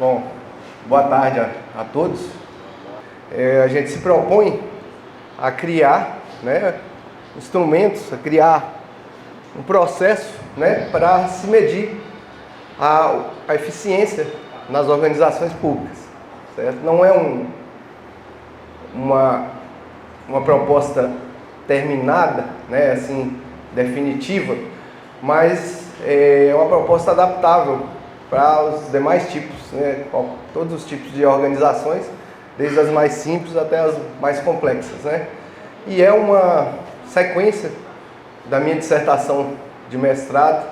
Bom, boa tarde a todos. A gente se propõe a criar, instrumentos, a criar um processo, para se medir a eficiência nas organizações públicas, certo? Não é uma proposta terminada, assim, definitiva, mas é uma proposta adaptável para os demais tipos, todos os tipos de organizações, desde as mais simples até as mais complexas, E é uma sequência da minha dissertação de mestrado,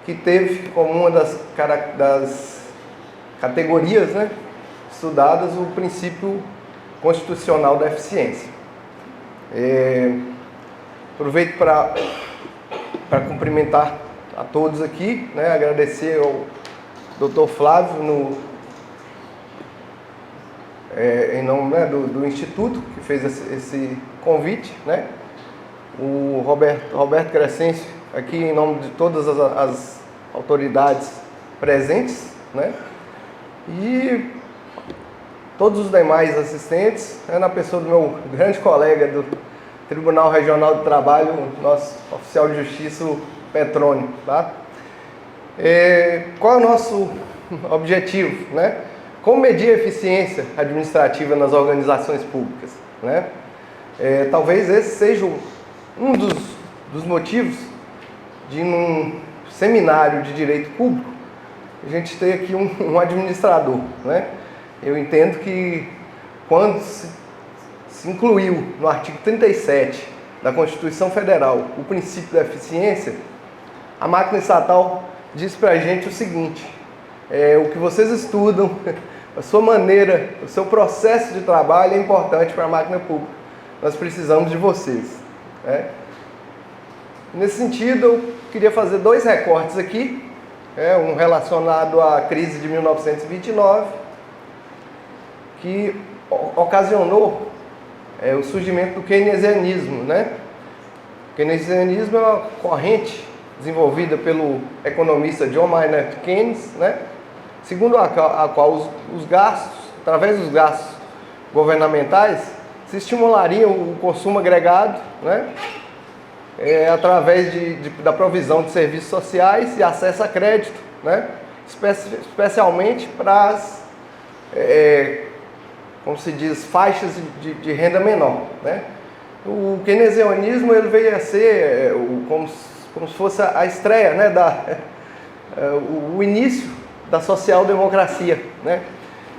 que teve como uma das categorias, estudadas, o princípio constitucional da eficiência. Aproveito para cumprimentar a todos aqui, agradecer ao Dr. Flávio, em nome do Instituto, que fez esse convite, o Roberto Crescencio, aqui em nome de todas as autoridades presentes, e todos os demais assistentes, na pessoa do meu grande colega do Tribunal Regional do Trabalho, o nosso oficial de justiça, o Petrônio, tá? Qual é o nosso objetivo, Como medir a eficiência administrativa nas organizações públicas, Talvez esse seja um dos motivos de, num seminário de direito público, a gente ter aqui um administrador, Eu entendo que quando se incluiu no artigo 37 da Constituição Federal o princípio da eficiência, a máquina estatal diz para a gente o seguinte: o que vocês estudam, a sua maneira, o seu processo de trabalho é importante para a máquina pública. Nós precisamos de vocês. Nesse sentido, eu queria fazer dois recortes aqui, um relacionado à crise de 1929, que ocasionou o surgimento do keynesianismo, O keynesianismo é uma corrente desenvolvida pelo economista John Maynard Keynes, segundo a qual os gastos, através dos gastos governamentais, se estimularia o consumo agregado, através da provisão de serviços sociais e acesso a crédito, especialmente para as, como se diz, faixas de renda menor, O keynesianismo ele veio a ser como se fosse a estreia, o início da social-democracia,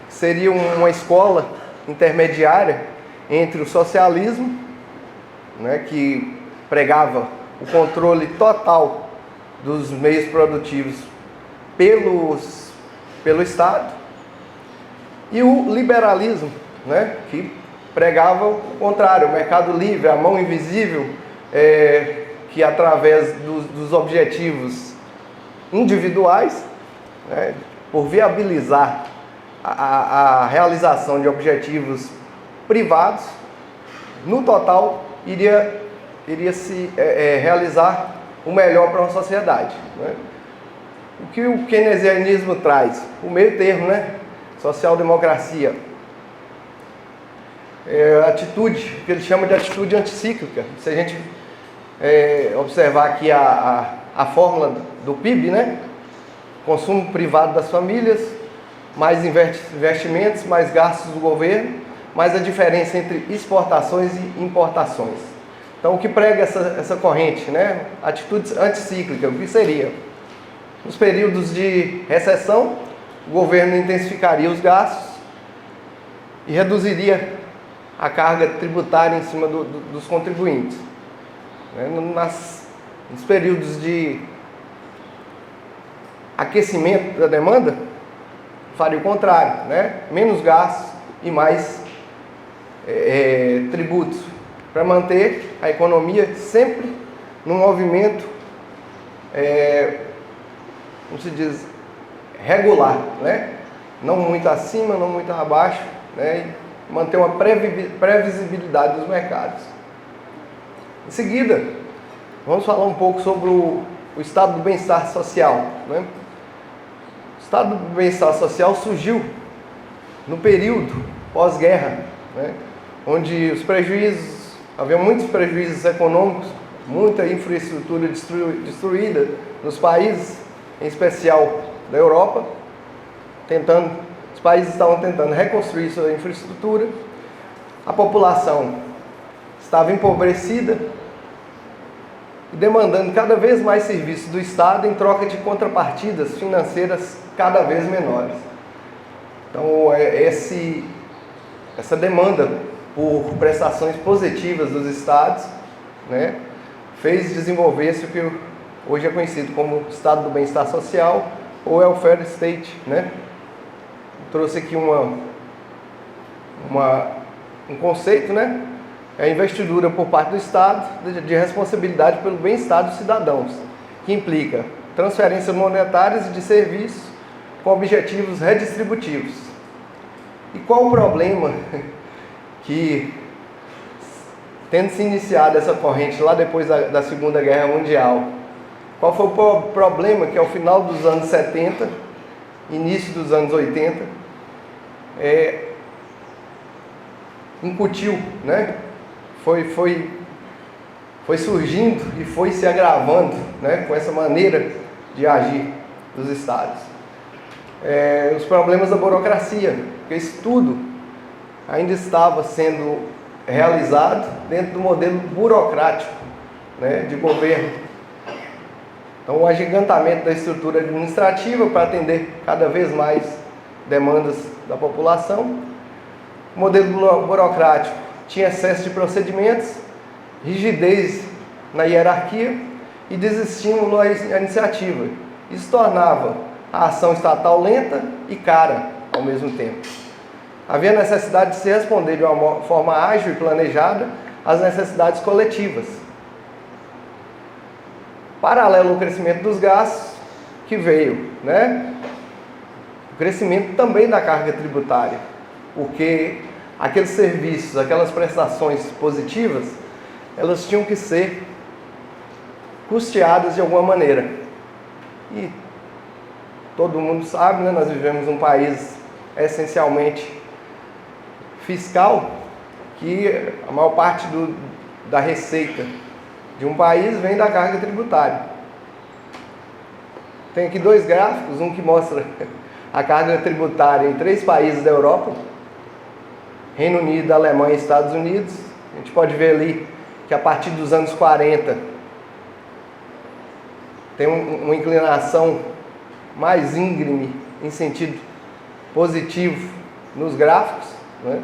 Seria uma escola intermediária entre o socialismo, que pregava o controle total dos meios produtivos pelo Estado, e o liberalismo, que pregava o contrário, o mercado livre, a mão invisível, que através dos objetivos individuais, por viabilizar a realização de objetivos privados, no total iria se realizar o melhor para uma sociedade. O que o keynesianismo traz? O meio termo, social-democracia. Atitude, que ele chama de atitude anticíclica. Se a gente observar aqui a fórmula do PIB, consumo privado das famílias, mais investimentos, mais gastos do governo, mais a diferença entre exportações e importações. Então, o que prega essa corrente, atitude anticíclica, o que seria? Nos períodos de recessão, o governo intensificaria os gastos e reduziria a carga tributária em cima dos contribuintes. Nos períodos de aquecimento da demanda, faria o contrário, menos gastos e mais tributos, para manter a economia sempre num movimento, como se diz, regular, não muito acima, não muito abaixo, e manter uma previsibilidade dos mercados. Em seguida, vamos falar um pouco sobre o estado do bem-estar social. O Estado do bem-estar social surgiu no período pós-guerra, né, onde havia muitos prejuízos econômicos, muita infraestrutura destruída nos países, em especial da Europa, os países estavam tentando reconstruir sua infraestrutura, a população estava empobrecida e demandando cada vez mais serviços do Estado em troca de contrapartidas financeiras cada vez menores. Então, essa demanda por prestações positivas dos Estados, né, fez desenvolver-se o que hoje é conhecido como Estado do Bem-Estar Social ou Welfare State, né? Trouxe aqui um conceito, né? É a investidura por parte do Estado de responsabilidade pelo bem-estar dos cidadãos, que implica transferências monetárias e de serviços com objetivos redistributivos. E qual o problema que, tendo se iniciado essa corrente lá depois da Segunda Guerra Mundial, qual foi o problema que ao final dos anos 70, início dos anos 80, incutiu, né? Foi surgindo e foi se agravando, né, com essa maneira de agir dos Estados. Os problemas da burocracia, porque isso tudo ainda estava sendo realizado dentro do modelo burocrático, né, de governo. Então, o agigantamento da estrutura administrativa para atender cada vez mais demandas da população. O modelo burocrático tinha excesso de procedimentos, rigidez na hierarquia e desestímulo à iniciativa. Isso tornava a ação estatal lenta e cara ao mesmo tempo. Havia necessidade de se responder de uma forma ágil e planejada às necessidades coletivas. Paralelo ao crescimento dos gastos, que veio, né, o crescimento também da carga tributária, porque aqueles serviços, aquelas prestações positivas, elas tinham que ser custeadas de alguma maneira. E todo mundo sabe, né, nós vivemos um país essencialmente fiscal, que a maior parte da receita de um país vem da carga tributária. Tem aqui dois gráficos, um que mostra a carga tributária em 3 países da Europa, Reino Unido, Alemanha e Estados Unidos. A gente pode ver ali que a partir dos anos 40 tem uma inclinação mais íngreme em sentido positivo nos gráficos, né?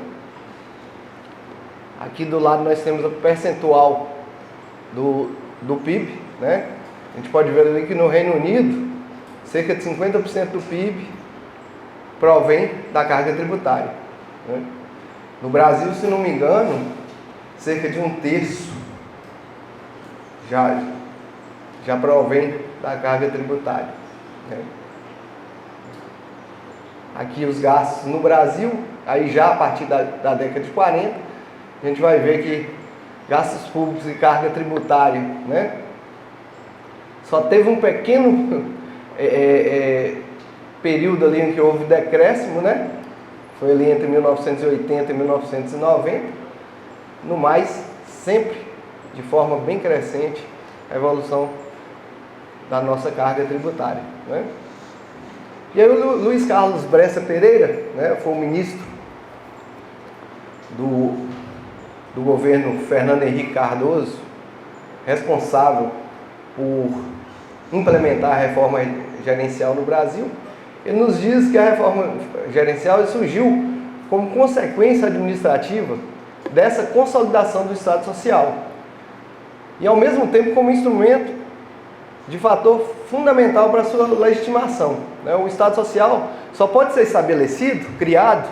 Aqui do lado nós temos o percentual do PIB, né? A gente pode ver ali que no Reino Unido cerca de 50% do PIB provém da carga tributária, né? No Brasil, se não me engano, cerca de 1/3 já provém da carga tributária, né? Aqui os gastos no Brasil, aí já a partir da década de 40, a gente vai ver que gastos públicos e carga tributária, né, só teve um pequeno período ali em que houve decréscimo, né? Foi ali entre 1980 e 1990. No mais, sempre de forma bem crescente, a evolução da nossa carga tributária, né? E aí o Luiz Carlos Bressa Pereira, né, foi o ministro do governo Fernando Henrique Cardoso, responsável por implementar a reforma gerencial no Brasil. Ele nos diz que a reforma gerencial surgiu como consequência administrativa dessa consolidação do Estado Social e, ao mesmo tempo, como instrumento de fator fundamental para a sua legitimação, né? O Estado Social só pode ser estabelecido, criado,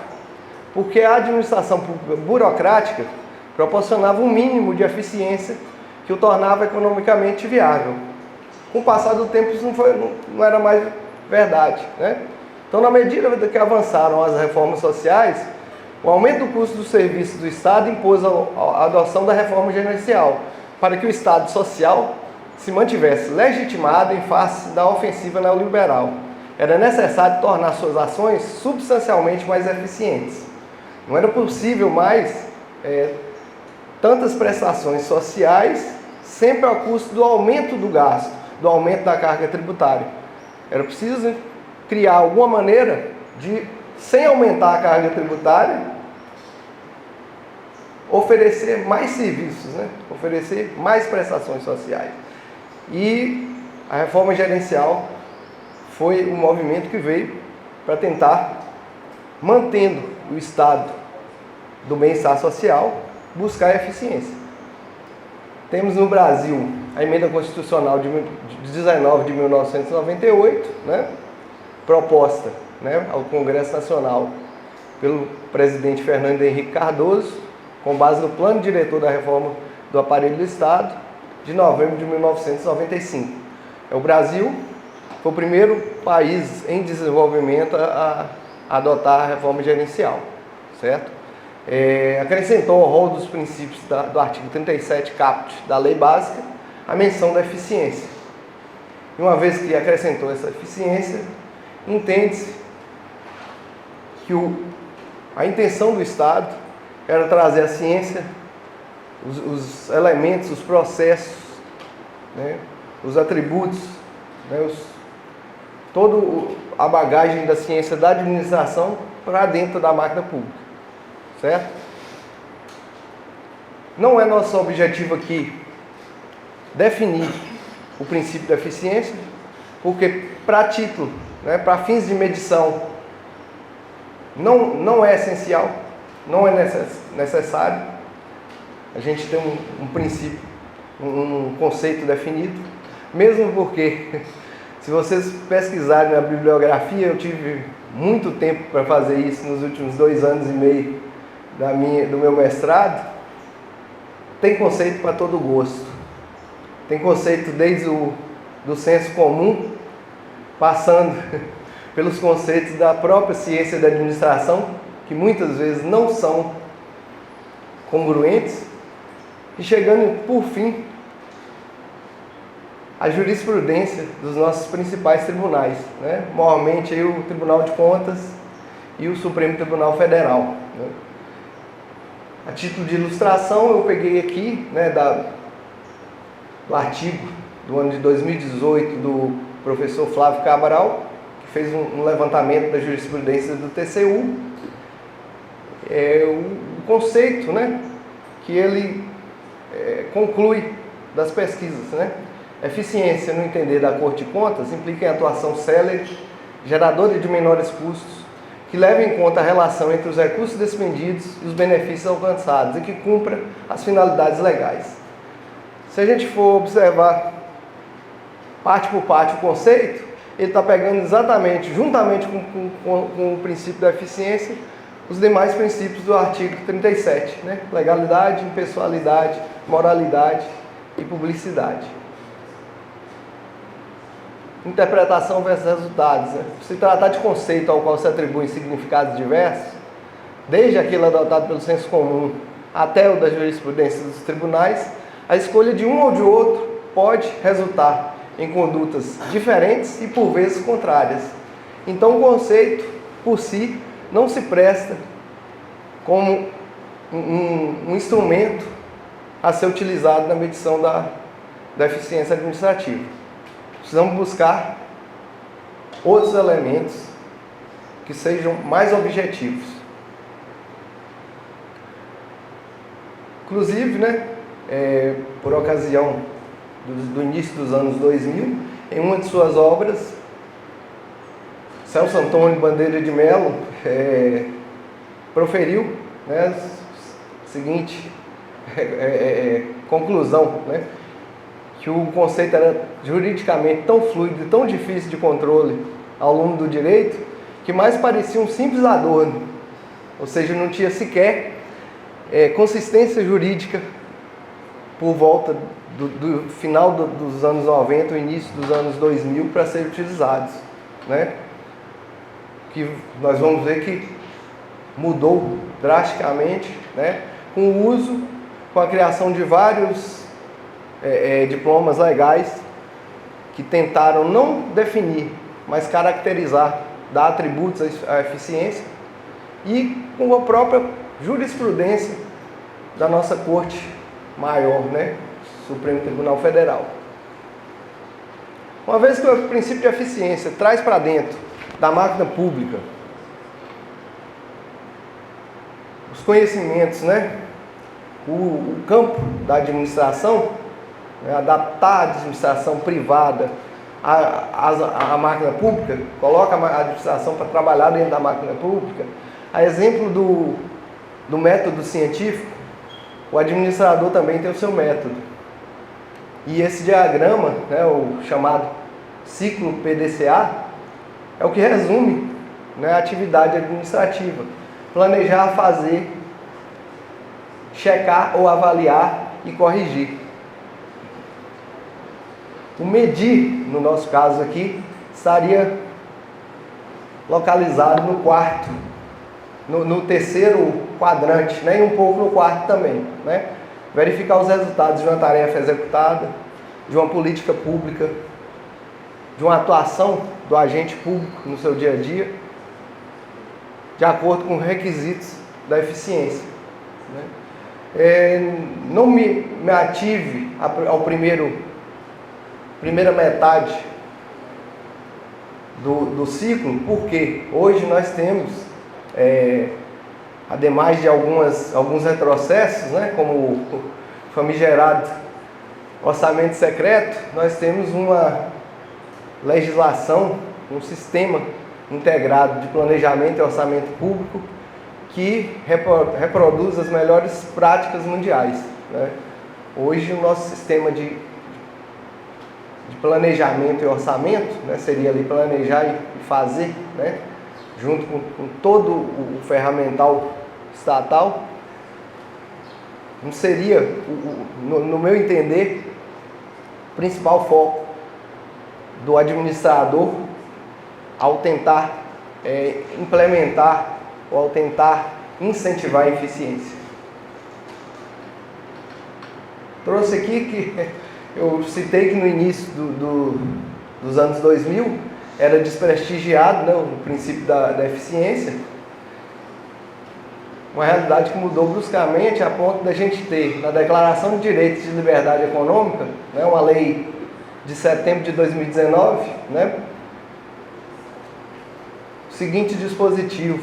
porque a administração burocrática proporcionava um mínimo de eficiência que o tornava economicamente viável. Com o passar do tempo, isso não era mais verdade, né? Então, na medida que avançaram as reformas sociais, o aumento do custo dos serviços do Estado impôs a adoção da reforma gerencial, para que o Estado social se mantivesse legitimado em face da ofensiva neoliberal era necessário tornar suas ações substancialmente mais eficientes. Não era possível mais tantas prestações sociais sempre ao custo do aumento do gasto, do aumento da carga tributária. Era preciso criar alguma maneira de, sem aumentar a carga tributária, oferecer mais serviços, né? Oferecer mais prestações sociais. E a reforma gerencial foi um movimento que veio para tentar, mantendo o estado do bem-estar social, buscar eficiência. Temos no Brasil a emenda constitucional de 19 de 1998, né, proposta, né, ao Congresso Nacional pelo presidente Fernando Henrique Cardoso, com base no plano diretor da reforma do aparelho do Estado, de novembro de 1995. O Brasil foi o primeiro país em desenvolvimento a adotar a reforma gerencial, certo? Acrescentou ao rol dos princípios do artigo 37 caput da Lei Básica a menção da eficiência. E uma vez que acrescentou essa eficiência, entende-se que a intenção do Estado era trazer a ciência, os elementos, os processos, né, os atributos, né, toda a bagagem da ciência da administração para dentro da máquina pública, certo? Não é nosso objetivo aqui definir o princípio da eficiência, porque para título, né, para fins de medição, não é essencial, não é necessário. A gente tem um princípio, um conceito definido, mesmo porque, se vocês pesquisarem na bibliografia, eu tive muito tempo para fazer isso nos últimos 2 anos e meio do meu mestrado. Tem conceito para todo gosto. Tem conceito desde do senso comum, passando pelos conceitos da própria ciência da administração, que muitas vezes não são congruentes, e chegando, por fim, à jurisprudência dos nossos principais tribunais, né? Maiormente aí o Tribunal de Contas e o Supremo Tribunal Federal, né? A título de ilustração, eu peguei aqui, né, do artigo do ano de 2018 do professor Flávio Cabral, que fez um levantamento da jurisprudência do TCU, o conceito, né, que ele conclui das pesquisas, né? Eficiência, no entender da Corte de Contas, implica em atuação célere, geradora de menores custos, que leve em conta a relação entre os recursos despendidos e os benefícios alcançados e que cumpra as finalidades legais. Se a gente for observar parte por parte o conceito, ele está pegando exatamente, juntamente com o princípio da eficiência, os demais princípios do artigo 37, né? Legalidade, impessoalidade, moralidade e publicidade. Interpretação versus resultados, né? Se tratar de conceito ao qual se atribuem significados diversos, desde aquele adotado pelo senso comum até o da jurisprudência dos tribunais, a escolha de um ou de outro pode resultar em condutas diferentes e por vezes contrárias. Então o conceito por si não se presta como um instrumento a ser utilizado na medição da eficiência administrativa. Precisamos buscar outros elementos que sejam mais objetivos. Inclusive, né, por ocasião do início dos anos 2000, em uma de suas obras, Celso Antônio Bandeira de Mello proferiu, né, a seguinte conclusão, né, que o conceito era juridicamente tão fluido e tão difícil de controle ao longo do direito, que mais parecia um simples adorno, ou seja, não tinha sequer consistência jurídica por volta do final dos anos 90, o início dos anos 2000, para serem utilizados, né? Que nós vamos ver que mudou drasticamente, né? Com o uso, com a criação de vários diplomas legais que tentaram não definir mas caracterizar, dar atributos à eficiência, e com a própria jurisprudência da nossa Corte Maior, né? Supremo Tribunal Federal. Uma vez que o princípio de eficiência traz para dentro da máquina pública os conhecimentos, né? O campo da administração, né? Adaptar a administração privada à máquina pública, coloca a administração para trabalhar dentro da máquina pública. A exemplo do método científico, o administrador também tem o seu método. E esse diagrama, né, o chamado ciclo PDCA, é o que resume, né, a atividade administrativa. Planejar, fazer, checar ou avaliar e corrigir. O medir, no nosso caso aqui, estaria localizado no quarto, no terceiro quadrante, né, e um pouco no quarto também, né? Verificar os resultados de uma tarefa executada, de uma política pública, de uma atuação do agente público no seu dia a dia, de acordo com os requisitos da eficiência, né? Não me ative ao primeira metade do ciclo, porque hoje nós temos, ademais de alguns retrocessos, né, como o famigerado orçamento secreto, nós temos uma legislação, um sistema integrado de planejamento e orçamento público que reproduz as melhores práticas mundiais, né? Hoje o nosso sistema de planejamento e orçamento, né, seria ali planejar e fazer, né, junto com todo o ferramental estatal, não seria, no meu entender, o principal foco do administrador ao tentar implementar ou ao tentar incentivar a eficiência. Trouxe aqui que eu citei que no início dos anos 2000 era desprestigiado, né, o princípio da eficiência. Uma realidade que mudou bruscamente a ponto da gente ter na Declaração de Direitos de Liberdade Econômica, né, uma lei de setembro de 2019, né, o seguinte dispositivo: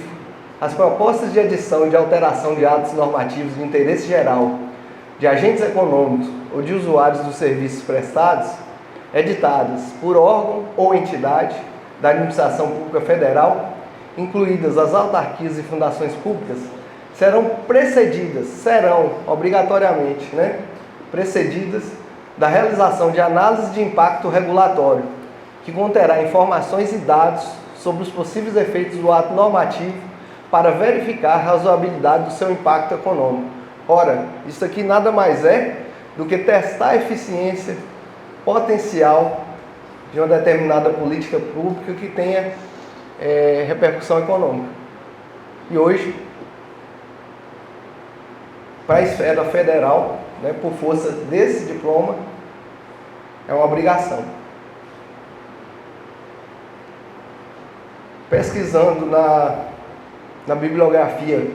as propostas de edição e de alteração de atos normativos de interesse geral de agentes econômicos ou de usuários dos serviços prestados, editadas por órgão ou entidade da administração pública federal, incluídas as autarquias e fundações públicas, serão obrigatoriamente, né, precedidas da realização de análise de impacto regulatório, que conterá informações e dados sobre os possíveis efeitos do ato normativo para verificar a razoabilidade do seu impacto econômico. Ora, isso aqui nada mais é do que testar a eficiência potencial de uma determinada política pública que tenha repercussão econômica. E hoje, para a esfera federal, né, por força desse diploma, é uma obrigação. Pesquisando na bibliografia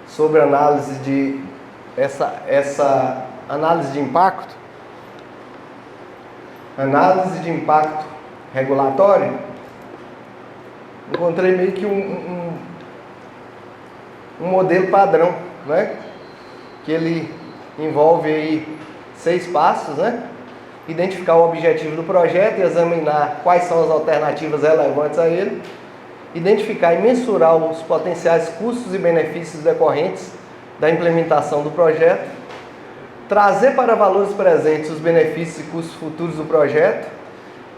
sobre análise de essa análise de impacto regulatório, encontrei meio que um modelo padrão, né? Que ele envolve aí 6 passos, né? Identificar o objetivo do projeto e examinar quais são as alternativas relevantes a ele, identificar e mensurar os potenciais custos e benefícios decorrentes da implementação do projeto, trazer para valores presentes os benefícios e custos futuros do projeto,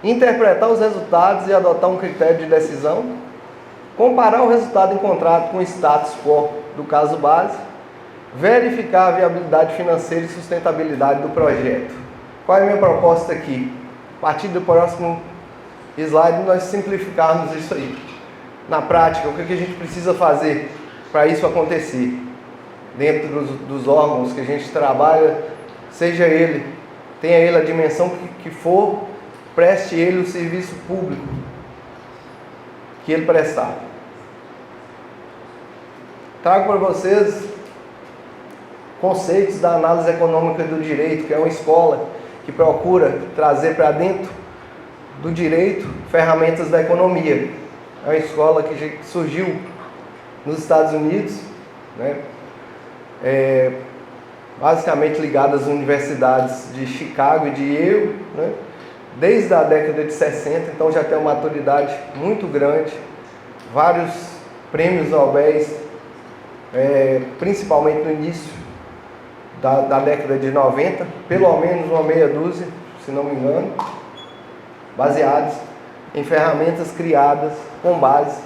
interpretar os resultados e adotar um critério de decisão, comparar o resultado encontrado com o status quo do caso base, verificar a viabilidade financeira e sustentabilidade do projeto. Qual é a minha proposta aqui? A partir do próximo slide, nós simplificarmos isso aí. Na prática, o que a gente precisa fazer para isso acontecer? Dentro dos órgãos que a gente trabalha, tenha ele a dimensão que for, preste ele o serviço público que ele prestava. Trago para vocês conceitos da análise econômica do direito, que é uma escola que procura trazer para dentro do direito ferramentas da economia. É uma escola que surgiu nos Estados Unidos, né? Basicamente ligada às universidades de Chicago e de Yale, né? Desde a década de 60, então já tem uma maturidade muito grande, vários prêmios Nobel, principalmente no início da década de 90, pelo menos uma meia dúzia, se não me engano, baseados em ferramentas criadas com base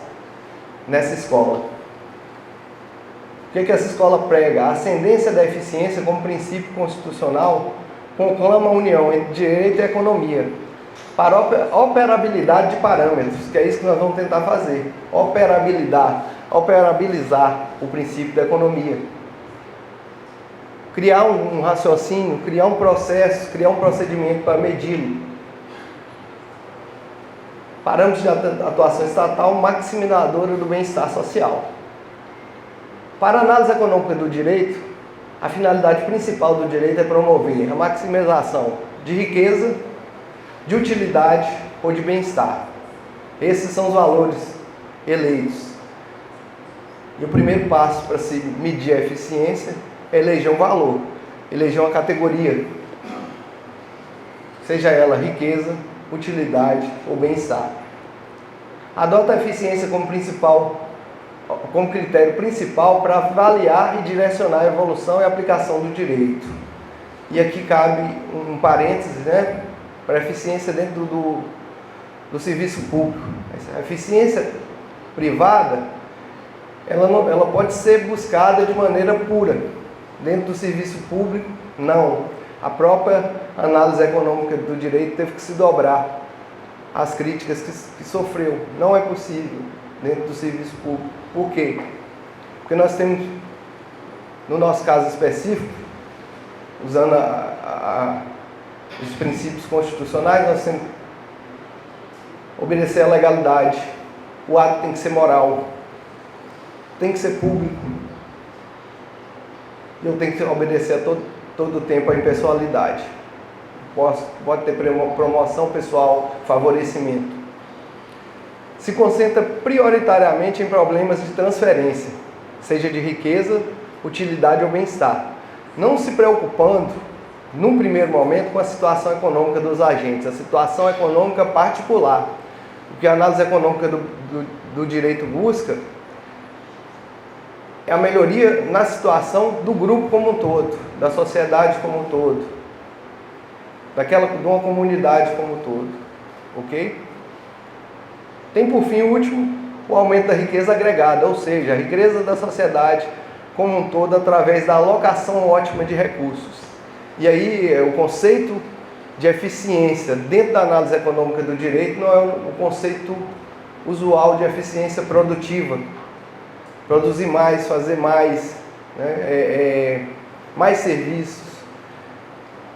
nessa escola. O que essa escola prega? A ascendência da eficiência como princípio constitucional conclama a união entre direito e economia para operabilidade de parâmetros, que é isso que nós vamos tentar fazer. Operabilizar o princípio da economia. Criar um raciocínio, criar um processo, criar um procedimento para medi-lo. Parâmetros de atuação estatal maximizadora do bem-estar social. Para a análise econômica do direito, a finalidade principal do direito é promover a maximização de riqueza, de utilidade ou de bem-estar. Esses são os valores eleitos. E o primeiro passo para se medir a eficiência é eleger um valor, eleger uma categoria, seja ela riqueza, utilidade ou bem-estar. Adota a eficiência como critério principal para avaliar e direcionar a evolução e aplicação do direito. E aqui cabe um parênteses, né, para a eficiência dentro do serviço público. A eficiência privada, ela pode ser buscada de maneira pura. Dentro do serviço público, não. A própria análise econômica do direito teve que se dobrar às críticas que sofreu. Não é possível dentro do serviço público. Por quê? Porque nós temos, no nosso caso específico, usando os princípios constitucionais, nós temos que obedecer à legalidade. O ato tem que ser moral, tem que ser público. E eu tenho que obedecer a todo o tempo à impessoalidade. Pode ter promoção pessoal, favorecimento. Se concentra prioritariamente em problemas de transferência, seja de riqueza, utilidade ou bem-estar, não se preocupando, num primeiro momento, com a situação econômica dos agentes, a situação econômica particular. O que a análise econômica do direito busca é a melhoria na situação do grupo como um todo, da sociedade como um todo, de uma comunidade como um todo, ok? Tem por fim o último, o aumento da riqueza agregada, ou seja, a riqueza da sociedade como um todo através da alocação ótima de recursos. E aí o conceito de eficiência dentro da análise econômica do direito não é o conceito usual de eficiência produtiva. Produzir mais, fazer mais, né? Mais serviços.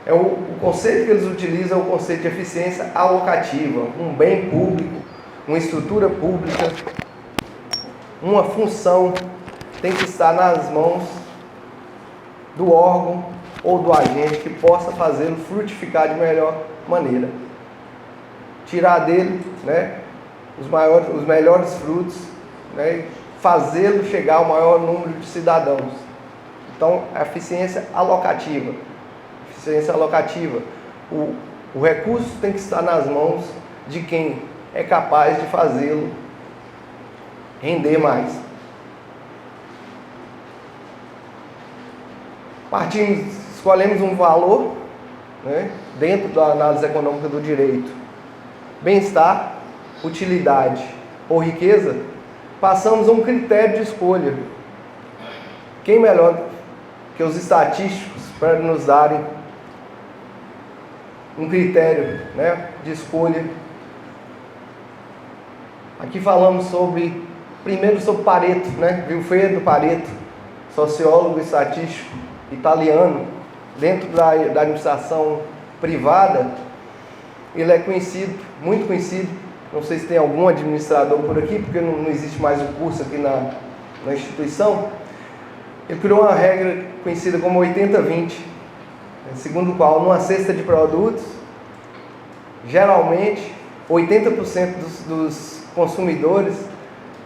O conceito que eles utilizam é o conceito de eficiência alocativa, um bem público, uma estrutura pública, uma função tem que estar nas mãos do órgão ou do agente que possa fazê-lo frutificar de melhor maneira. Tirar dele, né, os melhores frutos, né, fazê-lo chegar ao maior número de cidadãos. Então, a eficiência alocativa. Eficiência alocativa. O recurso tem que estar nas mãos de quem é capaz de fazê-lo render mais. Escolhemos um valor, né, dentro da análise econômica do direito. Bem-estar, utilidade ou riqueza, passamos a um critério de escolha. Quem melhor que os estatísticos para nos darem um critério, né, de escolha? Aqui falamos primeiro sobre Pareto, né? Vilfredo Pareto, sociólogo e estatístico italiano, dentro da administração privada. Ele é conhecido, muito conhecido, não sei se tem algum administrador por aqui, porque não existe mais o curso aqui na instituição. Ele criou uma regra conhecida como 80-20, segundo o qual, numa cesta de produtos, geralmente 80% dos consumidores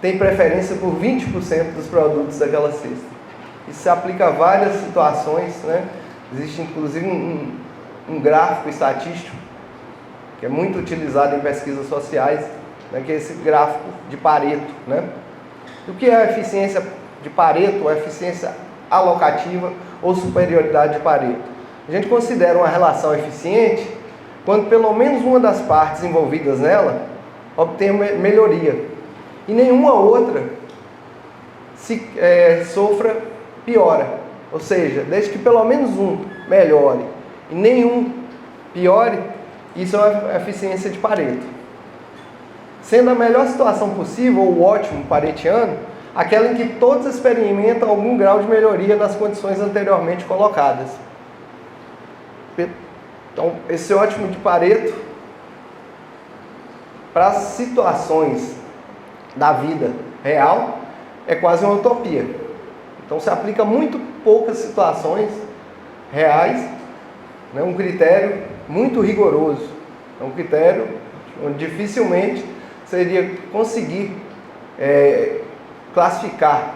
têm preferência por 20% dos produtos daquela cesta. Isso se aplica a várias situações, né? Existe inclusive um gráfico estatístico que é muito utilizado em pesquisas sociais, né? Que é esse gráfico de Pareto, né? E o que é a eficiência de Pareto, ou a eficiência alocativa ou superioridade de Pareto? A gente considera uma relação eficiente quando pelo menos uma das partes envolvidas nela obtém melhoria e nenhuma outra sofra piora. Ou seja, desde que pelo menos um melhore e nenhum piore, isso é uma eficiência de Pareto. Sendo a melhor situação possível, ou o ótimo paretiano, aquela em que todos experimentam algum grau de melhoria nas condições anteriormente colocadas. Então, esse ótimo de Pareto, para as situações da vida real, é quase uma utopia. Então, se aplica muito poucas situações reais, né, um critério muito rigoroso. É um critério onde dificilmente seria conseguir classificar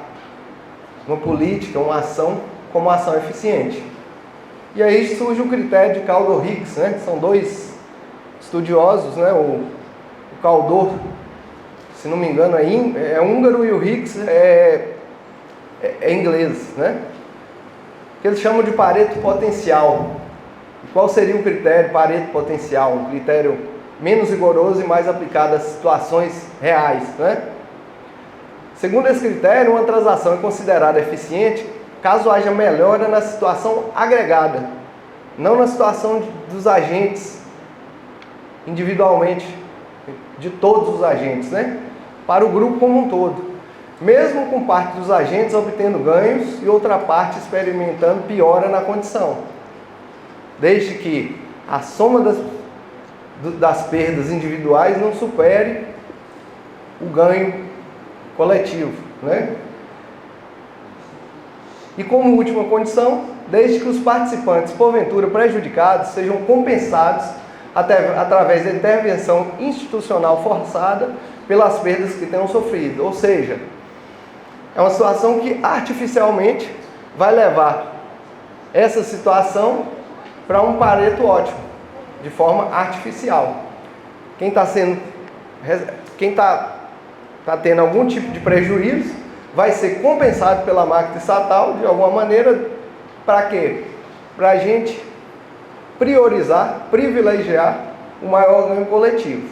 uma política, uma ação, como uma ação eficiente. E aí surge o critério de Kaldor-Hicks, né? São dois estudiosos, né? O Kaldor, se não me engano, é húngaro, e o Hicks é inglês, né? Que eles chamam de Pareto potencial. E qual seria o critério Pareto potencial? Um critério menos rigoroso e mais aplicado às situações reais, né? Segundo esse critério, uma transação é considerada eficiente caso haja melhora na situação agregada, não na situação dos agentes individualmente, de todos os agentes, né? Para o grupo como um todo. Mesmo com parte dos agentes obtendo ganhos e outra parte experimentando piora na condição, desde que a soma das perdas individuais não supere o ganho coletivo, né? E como última condição, desde que os participantes, porventura prejudicados, sejam compensados através da intervenção institucional forçada pelas perdas que tenham sofrido. Ou seja, é uma situação que artificialmente vai levar essa situação para um Pareto ótimo, de forma artificial. Quem está tendo algum tipo de prejuízo vai ser compensado pela máquina estatal de alguma maneira. Para quê? Para a gente privilegiar o maior ganho coletivo.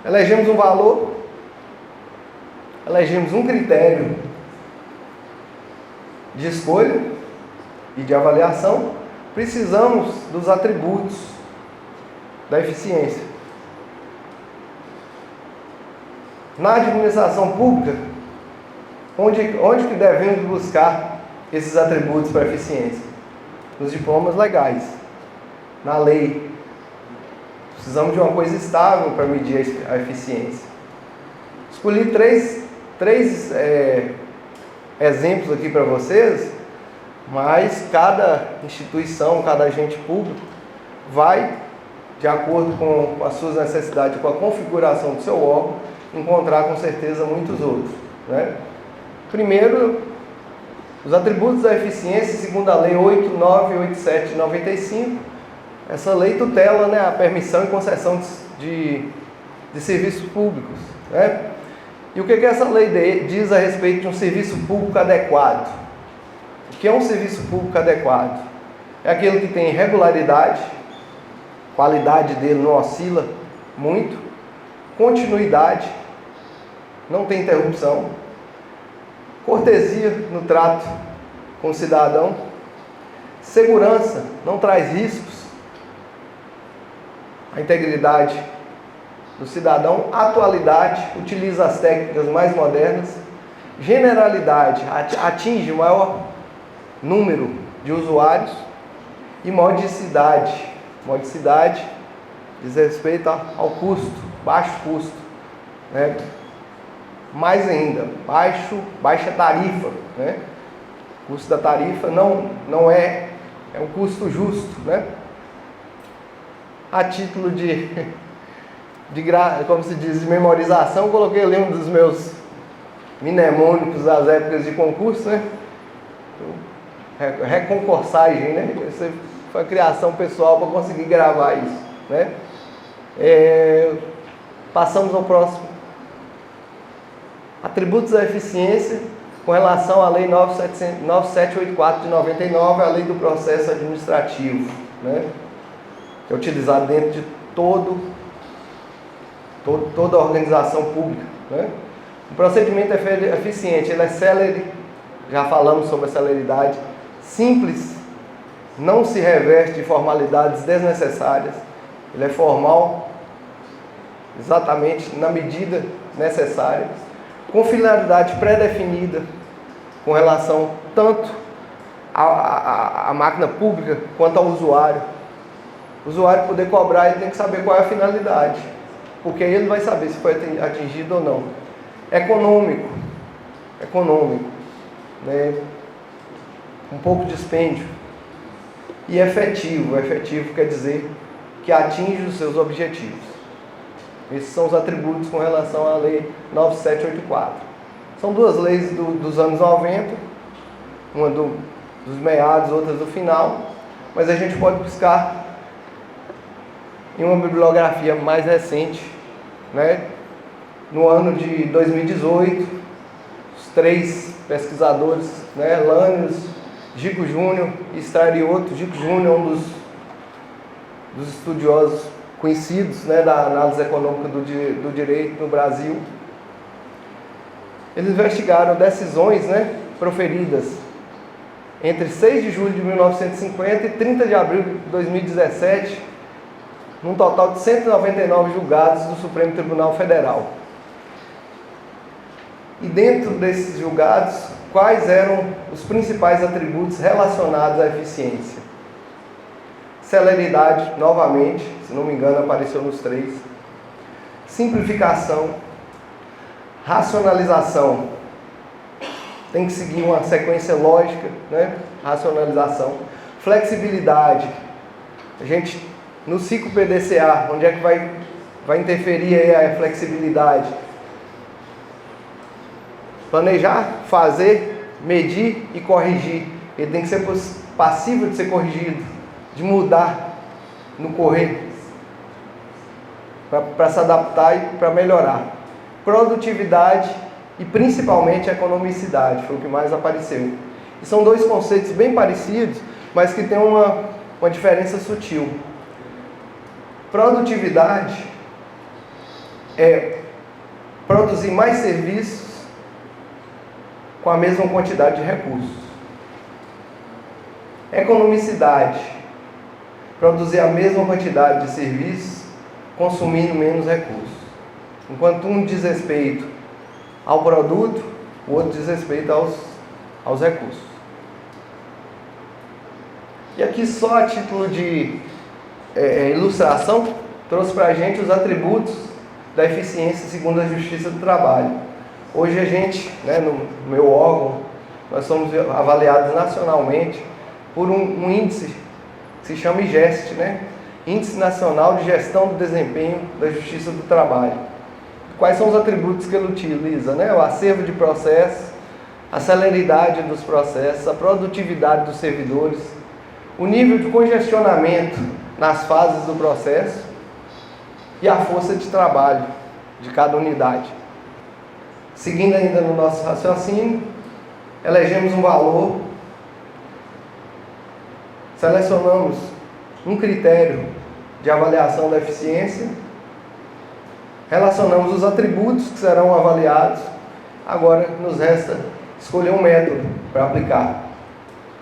Elegemos um valor, elegemos um critério de escolha e de avaliação, precisamos dos atributos da eficiência. Na administração pública, onde que devemos buscar esses atributos para a eficiência? Nos diplomas legais, na lei. Precisamos de uma coisa estável para medir a eficiência. Escolhi três exemplos aqui para vocês, mas cada instituição, cada agente público vai, de acordo com as suas necessidades, com a configuração do seu órgão, encontrar com certeza muitos outros, né? Primeiro, os atributos da eficiência, segundo a Lei 8.987 de 95, essa lei tutela, né, a permissão e concessão de serviços públicos, né? E o que essa lei diz a respeito de um serviço público adequado? O que é um serviço público adequado? É aquele que tem regularidade, qualidade dele não oscila muito, continuidade, não tem interrupção, cortesia no trato com o cidadão, segurança, não traz riscos, a integridade do cidadão, atualidade, utiliza as técnicas mais modernas, generalidade, atinge o maior número de usuários, e modicidade, Modicidade diz respeito ao custo, baixo custo, né? Mais ainda, baixa tarifa, né? O custo da tarifa não é um custo justo, né? A título como se diz, de memorização, coloquei ali um dos meus mnemônicos das épocas de concurso, né? Reconcursagem, né? Essa foi a criação pessoal para conseguir gravar isso, né? Passamos ao próximo. Atributos da eficiência com relação à Lei 9784 de 99, a Lei do Processo Administrativo, né? É utilizado dentro de toda a organização pública, né? O procedimento é eficiente, ele é célere, já falamos sobre a celeridade, simples, não se reveste de formalidades desnecessárias, ele é formal, exatamente na medida necessária, com finalidade pré-definida com relação tanto à máquina pública quanto ao usuário. O usuário poder cobrar, ele tem que saber qual é a finalidade, porque aí ele vai saber se foi atingido ou não. Econômico, né? Um pouco de dispêndio. E efetivo quer dizer que atinge os seus objetivos. Esses são os atributos com relação à Lei 9784. São duas leis dos anos 90, uma dos meados, outra do final, mas a gente pode buscar em uma bibliografia mais recente, né? No ano de 2018, os 3 pesquisadores, né? Lânius, Gico Júnior e Strarioto. Gico Júnior é um dos estudiosos conhecidos, né, da análise econômica do direito no Brasil. Eles investigaram decisões, né, proferidas entre 6 de julho de 1950 e 30 de abril de 2017, num total de 199 julgados do Supremo Tribunal Federal. E dentro desses julgados, quais eram os principais atributos relacionados à eficiência? Celeridade, novamente, se não me engano, apareceu nos 3. Simplificação. Racionalização. Tem que seguir uma sequência lógica, né? Racionalização. Flexibilidade. A gente, no ciclo PDCA, onde é que vai interferir aí a flexibilidade? Planejar, fazer, medir e corrigir. Ele tem que ser passível de ser corrigido, de mudar no correr, para se adaptar e para melhorar. Produtividade e principalmente economicidade, foi o que mais apareceu. E são 2 conceitos bem parecidos, mas que têm uma diferença sutil. Produtividade é produzir mais serviços com a mesma quantidade de recursos. Economicidade, produzir a mesma quantidade de serviços consumindo menos recursos. Enquanto um diz respeito ao produto, o outro diz respeito aos recursos. E aqui só a título de ilustração, trouxe para a gente os atributos da eficiência segundo a Justiça do Trabalho. Hoje a gente, né, no meu órgão, nós somos avaliados nacionalmente por um índice que se chama IGEST, né? Índice Nacional de Gestão do Desempenho da Justiça do Trabalho. Quais são os atributos que ele utiliza, né? O acervo de processos, a celeridade dos processos, a produtividade dos servidores, o nível de congestionamento nas fases do processo e a força de trabalho de cada unidade. Seguindo ainda no nosso raciocínio, elegemos um valor, selecionamos um critério de avaliação da eficiência, relacionamos os atributos que serão avaliados, agora nos resta escolher um método para aplicar.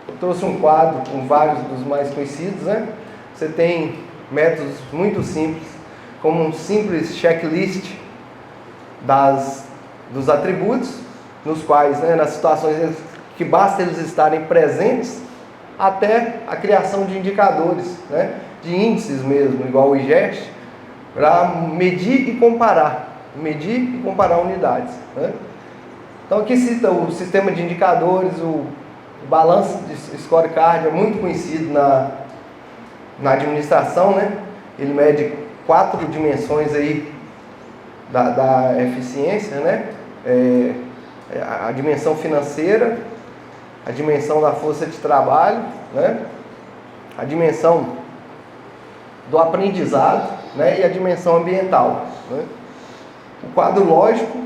Eu trouxe um quadro com vários dos mais conhecidos, né? Você tem métodos muito simples, como um simples checklist dos atributos, nos quais, né, nas situações que basta eles estarem presentes, até a criação de indicadores, né, de índices mesmo, igual o IGEST, para medir e comparar unidades, né? Então aqui cita o sistema de indicadores, o balanço de scorecard, é muito conhecido na administração, né? Ele mede 4 dimensões aí da eficiência, né? A dimensão financeira, a dimensão da força de trabalho, né? A dimensão do aprendizado, né? E a dimensão ambiental, né? O quadro lógico,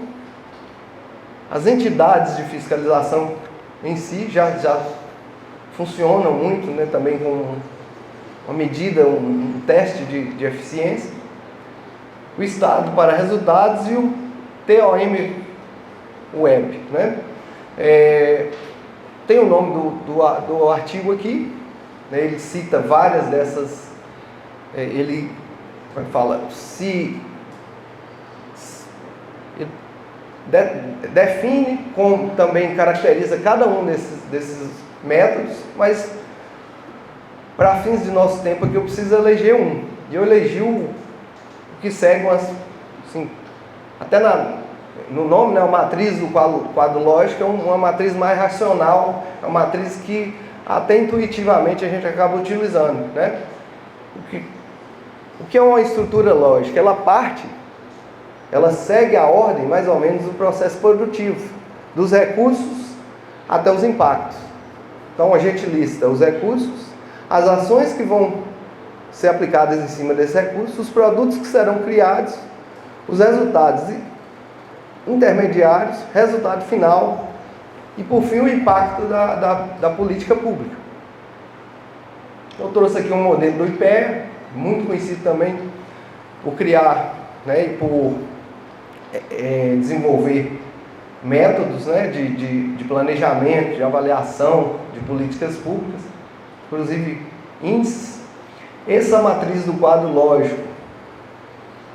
as entidades de fiscalização em si já funcionam muito, né? Também com uma medida, um teste de eficiência. O estado para resultados e o TOM Web, né? Tem o nome do artigo aqui, né? Ele cita várias dessas, ele fala, define, como também caracteriza cada um desses métodos, mas para fins de nosso tempo aqui eu preciso eleger um, e eu elegi o que segue assim, até no nome, né, a matriz do quadro lógico é uma matriz mais racional, é uma matriz que até intuitivamente a gente acaba utilizando, né? O que é uma estrutura lógica? Ela segue a ordem, mais ou menos, do processo produtivo, dos recursos até os impactos. Então a gente lista os recursos, as ações que vão ser aplicadas em cima desses recursos, os produtos que serão criados, os resultados intermediários, resultado final e, por fim, o impacto da política pública. Eu trouxe aqui um modelo do IPEA, muito conhecido também por criar, né, e por desenvolver métodos, né, de planejamento, de avaliação de políticas públicas, inclusive índices. Essa matriz do quadro lógico,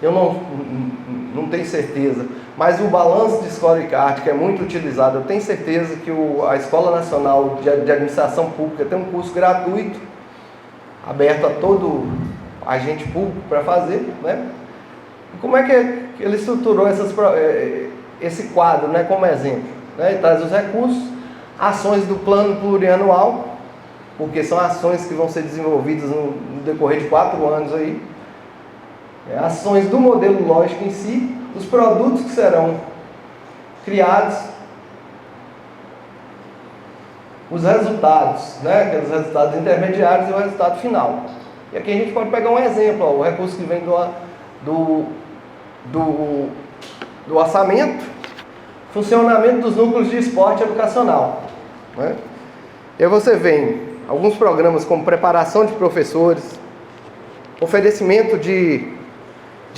eu não tenho certeza, mas o balanço de scorecard, que é muito utilizado, eu tenho certeza que a Escola Nacional de Administração Pública tem um curso gratuito, aberto a todo agente público para fazer, né? E como é que ele estruturou esse quadro, né, como exemplo? Né? Ele traz os recursos, ações do plano plurianual, porque são ações que vão ser desenvolvidas no decorrer de 4 anos aí, ações do modelo lógico em si, os produtos que serão criados, os resultados, né, aqueles resultados intermediários e o resultado final. E aqui a gente pode pegar um exemplo, ó, o recurso que vem do orçamento, funcionamento dos núcleos de esporte educacional, né? E aí você vê alguns programas como preparação de professores, oferecimento de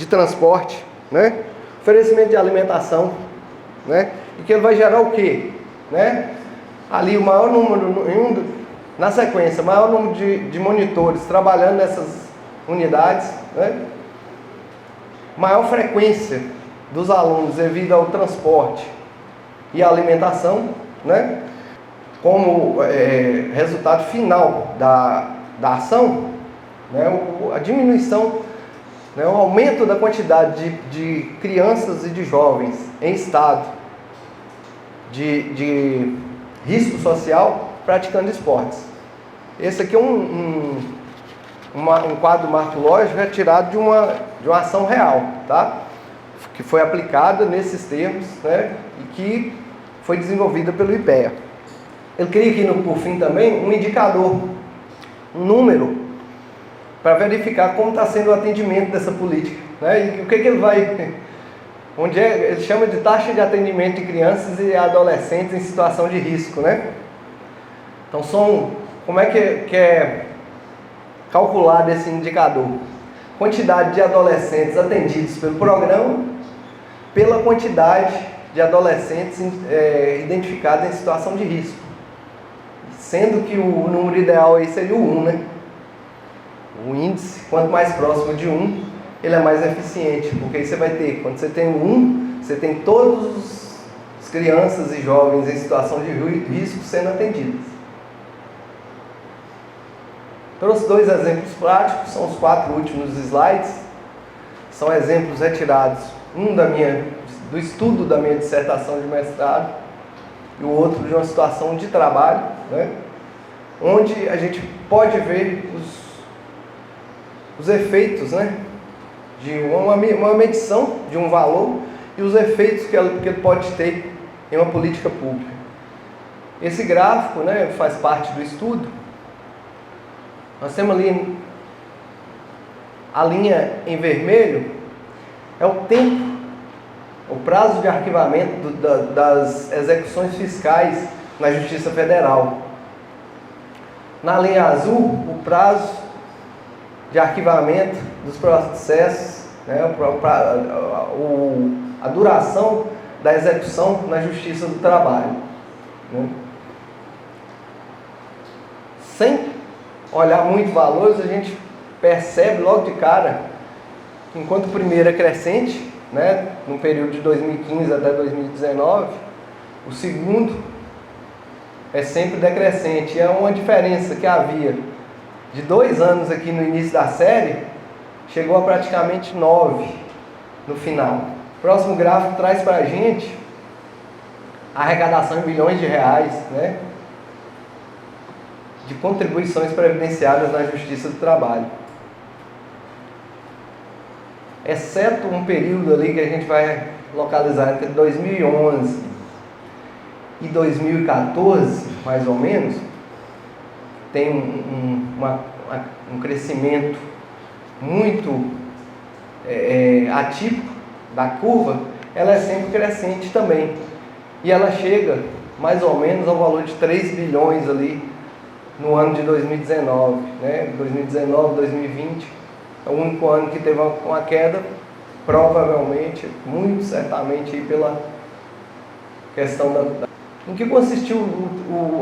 transporte, né? Oferecimento de alimentação, né? E que ele vai gerar o quê? Né? Ali o maior número, na sequência, o maior número de monitores trabalhando nessas unidades, né? Maior frequência dos alunos devido ao transporte e à alimentação, né? Como resultado final da ação, né? A diminuição, né? O aumento da quantidade de crianças e de jovens em estado de risco social praticando esportes. Esse aqui é um quadro marcológico retirado de uma ação real, tá? Que foi aplicada nesses termos, né? E que foi desenvolvida pelo IPEA. Ele cria aqui, por fim, também um indicador, um número, para verificar como está sendo o atendimento dessa política, né? E o que ele vai... ele chama de taxa de atendimento de crianças e adolescentes em situação de risco, né? Então, como é que é calculado esse indicador? Quantidade de adolescentes atendidos pelo programa, pela quantidade de adolescentes identificados em situação de risco. Sendo que o número ideal aí seria o 1, né? O índice, quanto mais próximo de 1, ele é mais eficiente, porque aí você vai ter, quando você tem o 1, você tem todas as crianças e jovens em situação de risco sendo atendidas. Trouxe dois exemplos práticos, são os 4 últimos slides. São exemplos retirados, um do estudo da minha dissertação de mestrado e o outro de uma situação de trabalho, né? Onde a gente pode ver os efeitos, né? De uma medição de um valor e os efeitos que ele pode ter em uma política pública. Esse gráfico, né, faz parte do estudo. Nós temos ali a linha em vermelho, é o tempo, o prazo de arquivamento das execuções fiscais na Justiça Federal. Na linha azul, o prazo de arquivamento dos processos, né, a duração da execução na Justiça do Trabalho. Né? Sem olhar muito valores, a gente percebe logo de cara que enquanto o primeiro é crescente, né, no período de 2015 até 2019, o segundo é sempre decrescente. É uma diferença que havia de 2 anos aqui no início da série, chegou a praticamente 9 no final. O próximo gráfico traz para a gente a arrecadação em bilhões de reais, né, de contribuições previdenciárias na Justiça do Trabalho. Exceto um período ali que a gente vai localizar entre 2011 e 2014, mais ou menos, tem um crescimento muito atípico da curva. Ela é sempre crescente também. E ela chega mais ou menos ao valor de 3 bilhões ali no ano de 2019, né? 2019, 2020, é o único ano que teve uma queda, provavelmente, muito certamente, aí pela questão da... Em que consistiu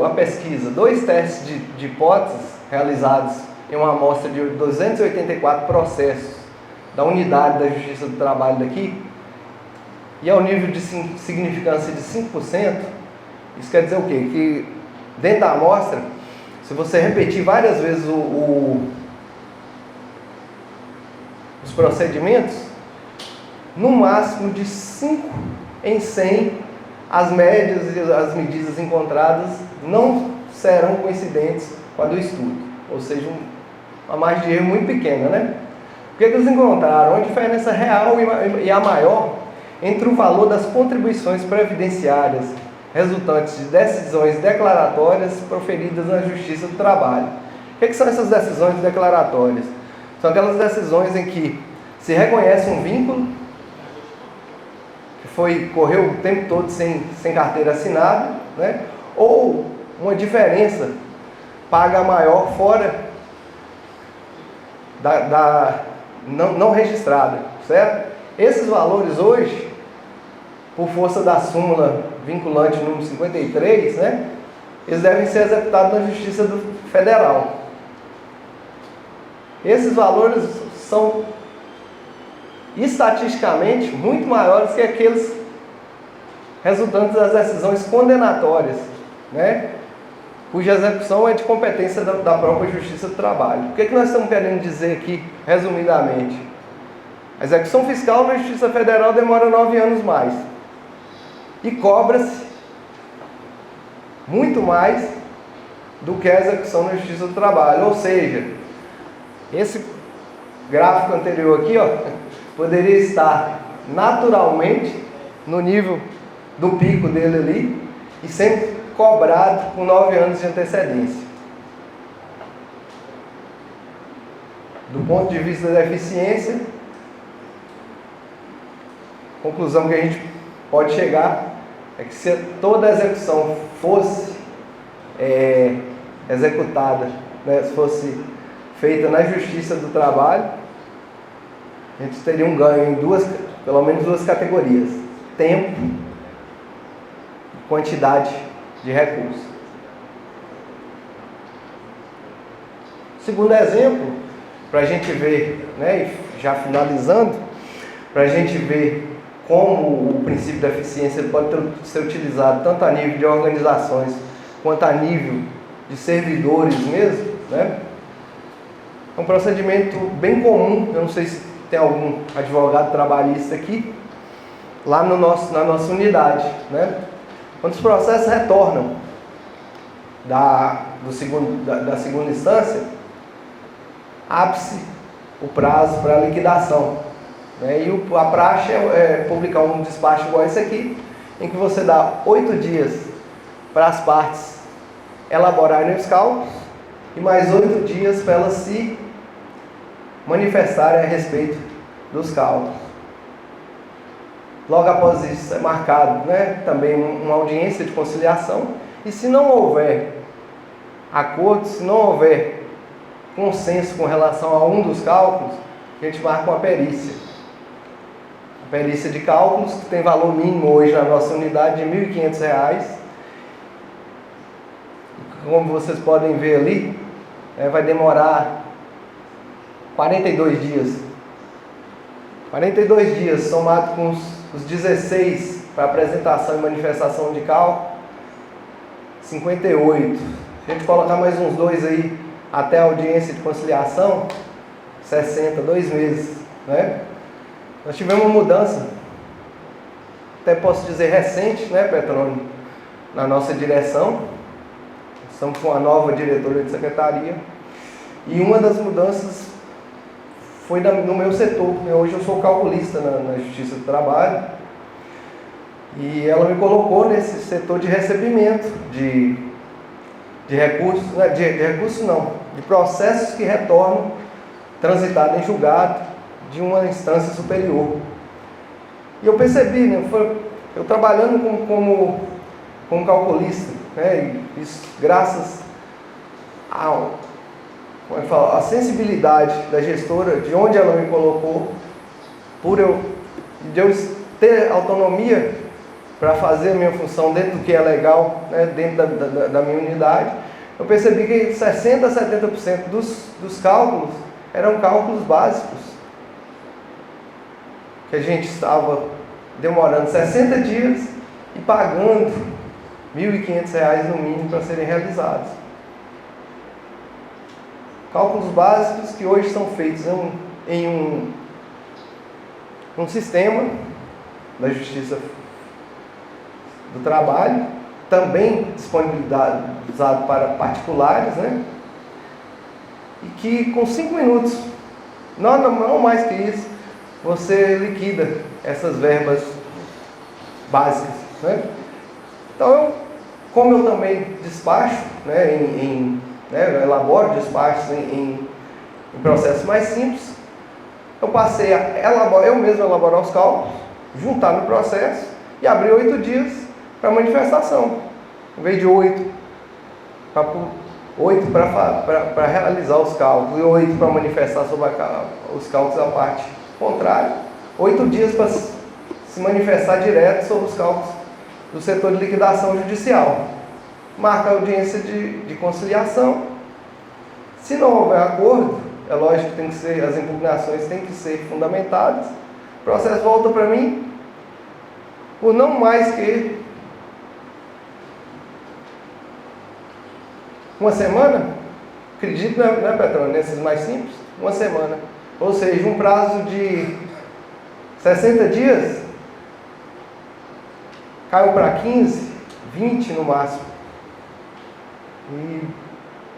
a pesquisa? 2 testes de hipóteses realizados em uma amostra de 284 processos da unidade da Justiça do Trabalho daqui, e ao nível de significância de 5%, isso quer dizer o quê? Que dentro da amostra, se você repetir várias vezes os procedimentos, no máximo de 5 em 100, as médias e as medidas encontradas não serão coincidentes com a do estudo. Ou seja, uma margem de erro muito pequena, né? O que eles encontraram? Uma diferença real e a maior entre o valor das contribuições previdenciárias resultantes de decisões declaratórias proferidas na Justiça do Trabalho. O que são essas decisões declaratórias? São aquelas decisões em que se reconhece um vínculo que correu o tempo todo sem carteira assinada, né? Ou uma diferença paga maior fora não registrada, certo? Esses valores hoje, por força da súmula vinculante número 53, né, eles devem ser executados na Justiça Federal. Esses valores são estatisticamente muito maiores que aqueles resultantes das decisões condenatórias, né, cuja execução é de competência da própria Justiça do Trabalho. O que nós estamos querendo dizer aqui, resumidamente? A execução fiscal na Justiça Federal demora 9 anos mais e cobra-se muito mais do que a execução na Justiça do Trabalho. Ou seja, esse gráfico anterior aqui, ó, poderia estar naturalmente no nível do pico dele ali e sempre cobrado com 9 anos de antecedência. Do ponto de vista da eficiência, a conclusão que a gente pode chegar é que se toda a execução fosse executada, né, se fosse feita na Justiça do Trabalho, a gente teria um ganho em pelo menos duas categorias: tempo e quantidade de recursos. Segundo exemplo, para a gente ver, né, e já finalizando, para a gente ver como o princípio da eficiência pode ser utilizado tanto a nível de organizações quanto a nível de servidores mesmo, né? É um procedimento bem comum, eu não sei se tem algum advogado trabalhista aqui, lá na nossa unidade, né? Quando os processos retornam da segunda instância, abre-se o prazo para liquidação, né? E a praxe é publicar um despacho igual esse aqui, em que você dá 8 dias para as partes elaborarem os cálculos e mais 8 dias para elas se manifestarem a respeito dos cálculos. Logo após isso é marcado, né, também uma audiência de conciliação, e se não houver acordo, se não houver consenso com relação a um dos cálculos, a gente marca uma perícia. A perícia de cálculos, que tem valor mínimo hoje na nossa unidade de R$ 1.500. Como vocês podem ver ali, vai demorar 42 dias. 42 dias, somado com os 16 para apresentação e manifestação de cálculo, 58. Se a gente colocar mais uns 2 aí, até a audiência de conciliação, 60, 2 meses, né? Nós tivemos uma mudança, até posso dizer recente, né, Petrone, na nossa direção. Estamos com a nova diretora de secretaria, e uma das mudanças foi no meu setor. Hoje eu sou calculista na Justiça do Trabalho, e ela me colocou nesse setor de recebimento de recursos, de recursos não, de processos que retornam transitado em julgado de uma instância superior. E eu percebi, né, eu trabalhando como calculista, né, e isso graças a sensibilidade da gestora, de onde ela me colocou, de eu ter autonomia para fazer a minha função dentro do que é legal, né, dentro da minha unidade, eu percebi que 60% a 70% dos cálculos eram cálculos básicos, que a gente estava demorando 60 dias e pagando R$ 1.500 no mínimo para serem realizados. Cálculos básicos que hoje são feitos em um sistema da Justiça do Trabalho, também disponibilizado para particulares, né? E que com 5 minutos, não mais que isso, você liquida essas verbas básicas, né? Então, como eu também despacho, né, eu elaboro despachos em processos mais simples, eu passei a eu mesmo elaborar os cálculos, juntar no processo e abrir 8 dias para manifestação, em vez de 8 para realizar os cálculos e 8 para manifestar sobre os cálculos da parte contrária, 8 dias para se manifestar direto sobre os cálculos do setor de liquidação judicial. Marca a audiência de conciliação. Se não houver acordo, é lógico que as impugnações têm que ser fundamentadas. O processo volta para mim por não mais que uma semana. Acredito, né, Petrone, nesses mais simples, uma semana. Ou seja, um prazo de 60 dias caiu para 15, 20 no máximo. E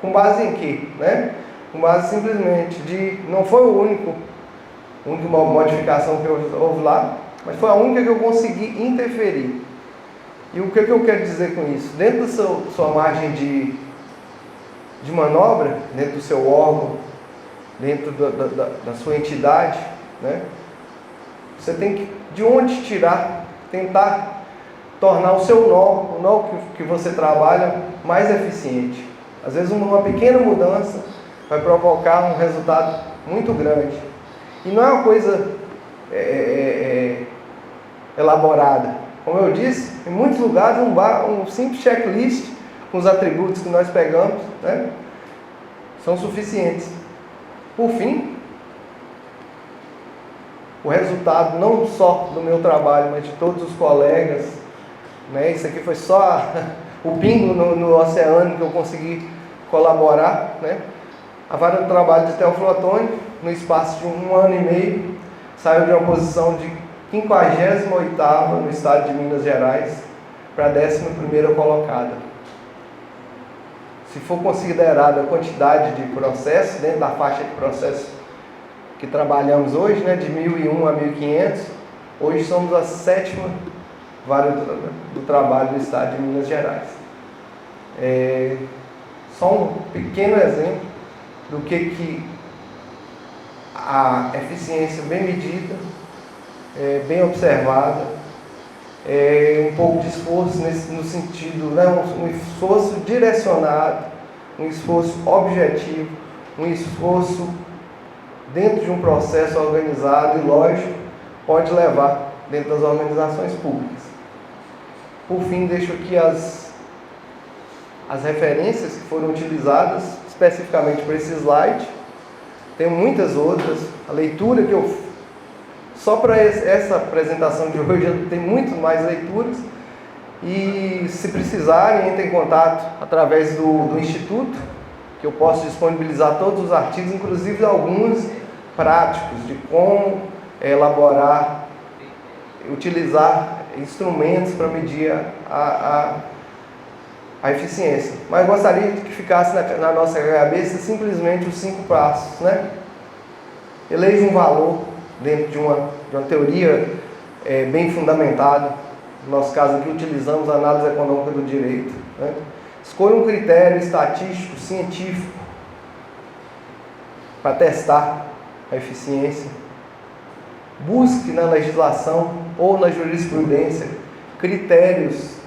com base em quê? Né? Com base simplesmente não foi a única modificação que houve lá, mas foi a única que eu consegui interferir. E o que eu quero dizer com isso? Dentro da sua margem de manobra, dentro do seu órgão, dentro da sua entidade, né? Você tem que, de onde tirar, tentar tornar o seu o nó que você trabalha mais eficiente. Às vezes uma pequena mudança vai provocar um resultado muito grande. E não é uma coisa elaborada. Como eu disse, em muitos lugares um simples checklist com os atributos que nós pegamos, né, são suficientes. Por fim, o resultado não só do meu trabalho, mas de todos os colegas, né, isso aqui foi só o pingo no oceano que eu consegui colaborar, né, A vara do trabalho de Teófilo Otoni, no espaço de 1 ano e meio, saiu de uma posição de 58ª no estado de Minas Gerais para a 11ª colocada. Se for considerada a quantidade de processos, dentro da faixa de processos que trabalhamos hoje, né, de 1.001 a 1.500, hoje somos a 7ª vara do trabalho do estado de Minas Gerais. Só um pequeno exemplo do que a eficiência bem medida, bem observada, um pouco de esforço no sentido, né, um esforço direcionado, um esforço objetivo, um esforço dentro de um processo organizado e lógico, pode levar dentro das organizações públicas. Por fim, deixo aqui as referências que foram utilizadas especificamente para esse slide. Tem muitas outras. A leitura que eu... Só para essa apresentação de hoje, tem muito mais leituras. E se precisarem, entrem em contato através do Instituto, que eu posso disponibilizar todos os artigos, inclusive alguns práticos de como elaborar, utilizar instrumentos para medir a eficiência. Mas gostaria que ficasse na nossa cabeça simplesmente os 5 passos, né? Eleja um valor dentro de uma teoria bem fundamentada. No nosso caso aqui utilizamos a análise econômica do direito, né? Escolha um critério estatístico, científico, para testar a eficiência. Busque na legislação ou na jurisprudência critérios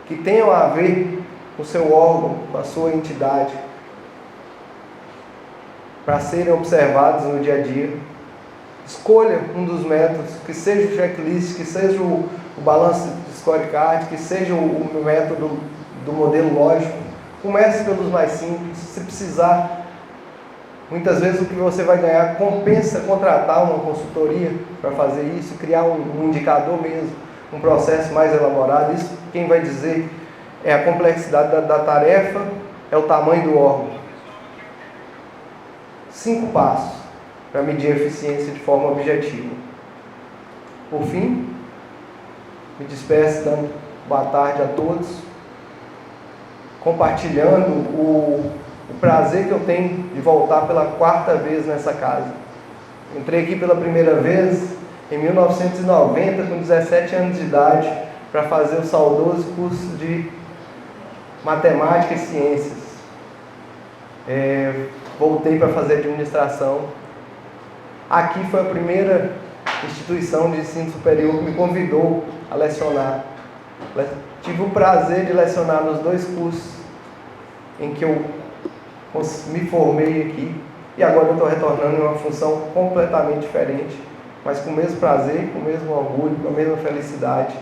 que tenham a ver com o seu órgão, com a sua entidade, para serem observados no dia a dia. Escolha um dos métodos, que seja o checklist, que seja o balanço de scorecard, que seja o método do modelo lógico. Comece pelos mais simples. Se precisar, muitas vezes o que você vai ganhar compensa contratar uma consultoria para fazer isso, criar um indicador mesmo, um processo mais elaborado. Isso quem vai dizer é a complexidade da tarefa, é o tamanho do órgão. 5 passos para medir a eficiência de forma objetiva. Por fim, me despeço dando boa tarde a todos, compartilhando o prazer que eu tenho de voltar pela 4ª vez nessa casa. Entrei aqui pela primeira vez em 1990, com 17 anos de idade, para fazer o saudoso curso de Matemática e Ciências. Voltei para fazer administração. Aqui foi a primeira instituição de ensino superior que me convidou a lecionar. Tive o prazer de lecionar nos 2 cursos em que eu me formei aqui, e agora eu estou retornando em uma função completamente diferente, mas com o mesmo prazer, com o mesmo orgulho, com a mesma felicidade.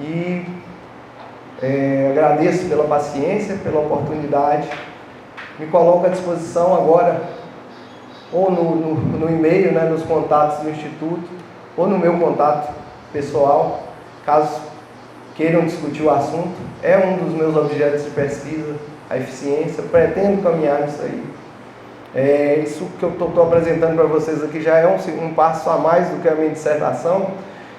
E agradeço pela paciência, pela oportunidade. Me coloco à disposição agora, ou no e-mail, né, nos contatos do Instituto, ou no meu contato pessoal, caso queiram discutir o assunto. É um dos meus objetos de pesquisa, a eficiência. Pretendo caminhar nisso aí. Isso que eu estou apresentando para vocês aqui já é um passo a mais do que a minha dissertação,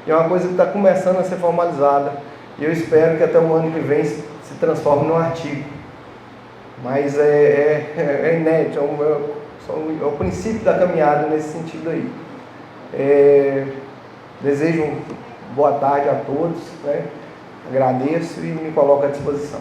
e é uma coisa que está começando a ser formalizada. E eu espero que até o ano que vem se transforme num artigo. Mas é inédito, é o princípio da caminhada nesse sentido aí. Desejo boa tarde a todos, né? Agradeço e me coloco à disposição.